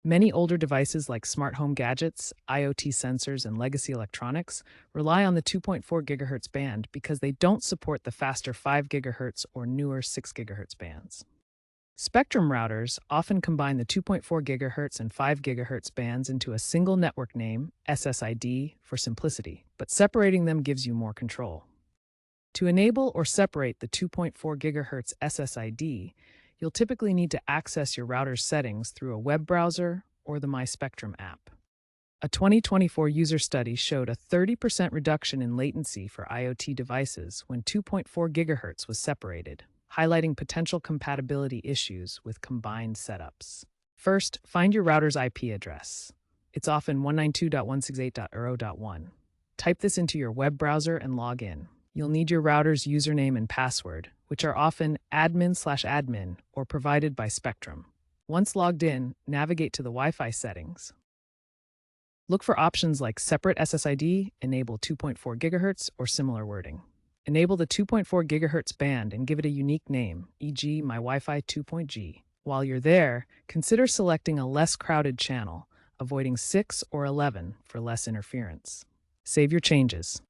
Many older devices like smart home gadgets, IoT sensors, and legacy electronics rely on the 2.4 GHz band because they don't support the faster 5 GHz or newer 6 GHz bands. Spectrum routers often combine the 2.4 GHz and 5 GHz bands into a single network name, SSID, for simplicity, but separating them gives you more control. To enable or separate the 2.4 GHz SSID, you'll typically need to access your router's settings through a web browser or the My Spectrum app. A 2024 user study showed a 30% reduction in latency for IoT devices when 2.4 GHz was separated, highlighting potential compatibility issues with combined setups. First, find your router's IP address. It's often 192.168.0.1. Type this into your web browser and log in. You'll need your router's username and password, which are often admin/admin or provided by Spectrum. Once logged in, navigate to the Wi-Fi settings. Look for options like Separate SSID, Enable 2.4 GHz, or similar wording. Enable the 2.4 GHz band and give it a unique name, e.g. My Wi-Fi 2.G. While you're there, consider selecting a less crowded channel, avoiding 6 or 11 for less interference. Save your changes.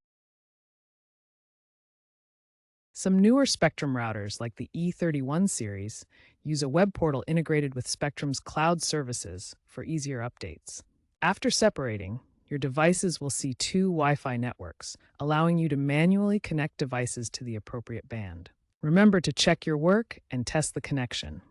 Some newer Spectrum routers, like the E31 series, use a web portal integrated with Spectrum's cloud services for easier updates. After separating, your devices will see two Wi-Fi networks, allowing you to manually connect devices to the appropriate band. Remember to check your work and test the connection.